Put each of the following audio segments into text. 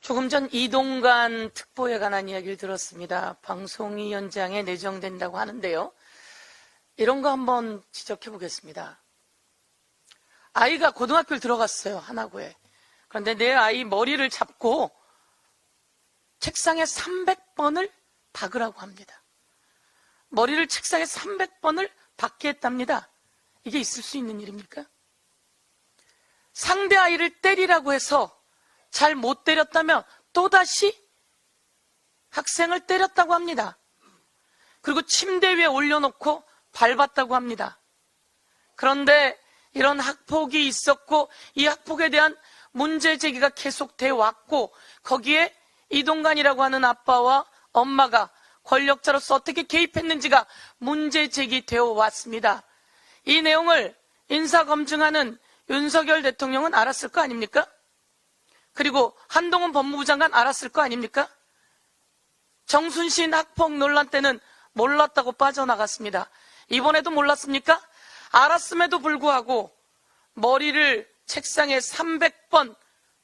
조금 전 이동관 특보에 관한 이야기를 들었습니다. 방송이 현장에 내정된다고 하는데요. 이런 거 한번 지적해 보겠습니다. 아이가 고등학교를 들어갔어요, 하나고에. 그런데 내 아이 머리를 잡고 책상에 300번을 박으라고 합니다. 머리를 책상에 300번을 박게 했답니다. 이게 있을 수 있는 일입니까? 상대 아이를 때리라고 해서 잘 못 때렸다면 또다시 학생을 때렸다고 합니다. 그리고 침대 위에 올려놓고 밟았다고 합니다. 그런데 이런 학폭이 있었고 이 학폭에 대한 문제 제기가 계속돼 왔고 거기에 이동관이라고 하는 아빠와 엄마가 권력자로서 어떻게 개입했는지가 문제 제기되어 왔습니다. 이 내용을 인사검증하는 윤석열 대통령은 알았을 거 아닙니까? 그리고 한동훈 법무부 장관 알았을 거 아닙니까? 정순신 학폭 논란 때는 몰랐다고 빠져나갔습니다. 이번에도 몰랐습니까? 알았음에도 불구하고 머리를 책상에 300번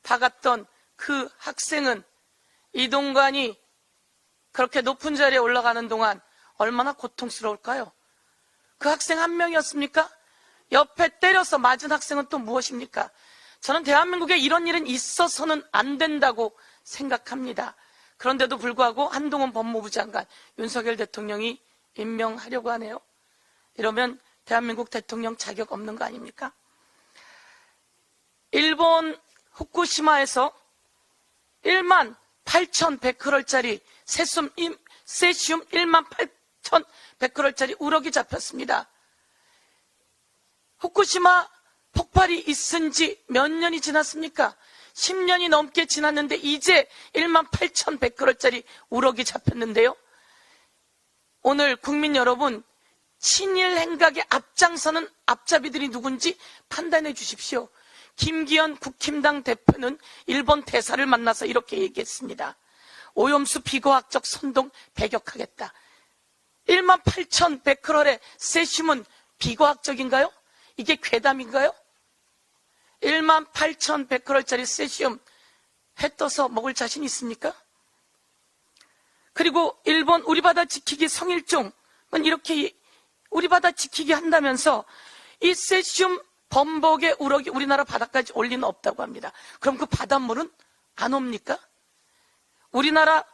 박았던 그 학생은 이동관이 그렇게 높은 자리에 올라가는 동안 얼마나 고통스러울까요? 그 학생 한 명이었습니까? 옆에 때려서 맞은 학생은 또 무엇입니까? 저는 대한민국에 이런 일은 있어서는 안 된다고 생각합니다. 그런데도 불구하고 한동훈 법무부 장관, 윤석열 대통령이 임명하려고 하네요. 이러면 대한민국 대통령 자격 없는 거 아닙니까? 일본 후쿠시마에서 1만 8,100크롤짜리 세슘 1만 8,100크롤짜리 우럭이 잡혔습니다. 후쿠시마 폭발이 있은 지 몇 년이 지났습니까? 10년이 넘게 지났는데 이제 1만 8,100크롤짜리 우럭이 잡혔는데요. 오늘 국민 여러분, 친일 행각에 앞장서는 앞잡이들이 누군지 판단해 주십시오. 김기현 국힘당 대표는 일본 대사를 만나서 이렇게 얘기했습니다. 오염수 비과학적 선동 배격하겠다. 1만 8,100크롤의 세슘은 비과학적인가요? 이게 괴담인가요? 1만 8,100크롤짜리 세슘 해 떠서 먹을 자신 있습니까? 그리고 일본 우리 바다 지키기 성일종은 이렇게 우리 바다 지키기 한다면서 이 세슘 범벅의 우럭이 우리나라 바다까지 올 리는 없다고 합니다. 그럼 그 바닷물은 안 옵니까? 우리나라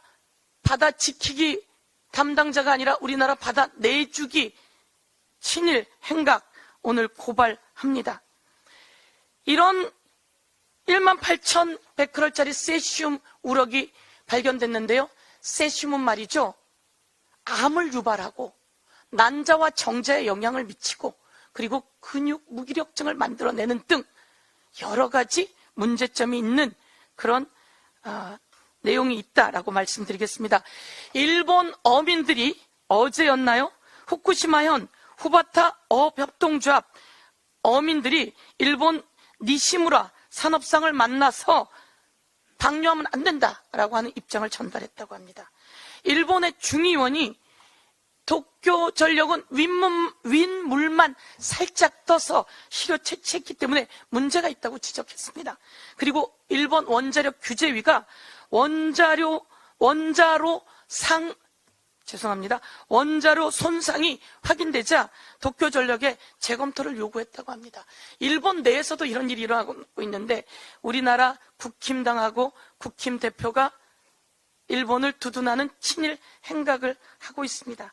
바다 지키기 담당자가 아니라 우리나라 바다 내주기 친일 행각 오늘 고발합니다. 이런 1만 8,100크롤짜리 세슘 우럭이 발견됐는데요. 세슘은 말이죠, 암을 유발하고 난자와 정자에 영향을 미치고 그리고 근육 무기력증을 만들어내는 등 여러 가지 문제점이 있는 그런 내용이 있다라고 말씀드리겠습니다. 일본 어민들이 어제였나요? 후쿠시마현 후바타 어협동조합 어민들이 일본 니시무라 산업상을 만나서 방류하면 안 된다라고 하는 입장을 전달했다고 합니다. 일본의 중의원이 도쿄전력은 윗물만 살짝 떠서 실효 채취했기 때문에 문제가 있다고 지적했습니다. 그리고 일본 원자력 규제위가 원자로 손상이 확인되자 도쿄전력에 재검토를 요구했다고 합니다. 일본 내에서도 이런 일이 일어나고 있는데 우리나라 국힘당하고 국힘 대표가 일본을 두둔하는 친일 행각을 하고 있습니다.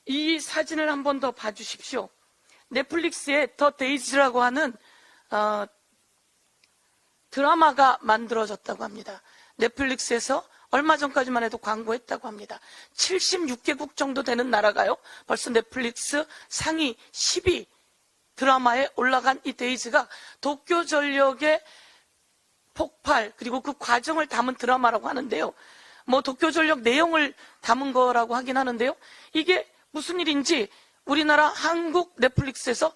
이 사진을 한 번 더 봐주십시오. 넷플릭스에 더 데이즈라고 하는 드라마가 만들어졌다고 합니다. 넷플릭스에서 얼마 전까지만 해도 광고했다고 합니다. 76개국 정도 되는 나라가요. 벌써 넷플릭스 상위 10위 드라마에 올라간 이 데이즈가 도쿄전력의 폭발 그리고 그 과정을 담은 드라마라고 하는데요. 뭐 도쿄전력 내용을 담은 거라고 하긴 하는데요. 이게 무슨 일인지 우리나라 한국 넷플릭스에서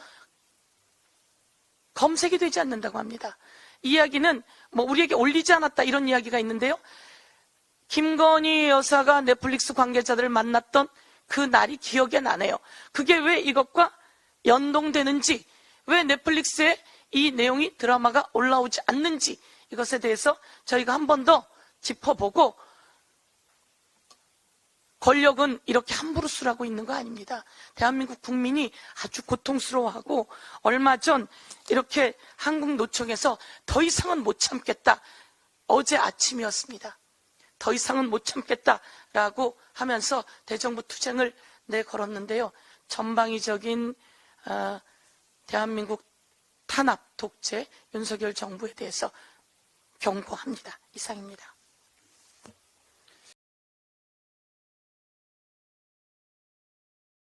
검색이 되지 않는다고 합니다. 이야기는 뭐 우리에게 올리지 않았다 이런 이야기가 있는데요. 김건희 여사가 넷플릭스 관계자들을 만났던 그 날이 기억에 나네요. 그게 왜 이것과 연동되는지, 왜 넷플릭스에 이 내용이 드라마가 올라오지 않는지 이것에 대해서 저희가 한 번 더 짚어보고, 권력은 이렇게 함부로 쓰라고 있는 거 아닙니다. 대한민국 국민이 아주 고통스러워하고, 얼마 전 이렇게 한국노총에서 더 이상은 못 참겠다, 어제 아침이었습니다. 더 이상은 못 참겠다라고 하면서 대정부 투쟁을 내걸었는데요. 전방위적인 대한민국 탄압, 독재, 윤석열 정부에 대해서 경고합니다. 이상입니다.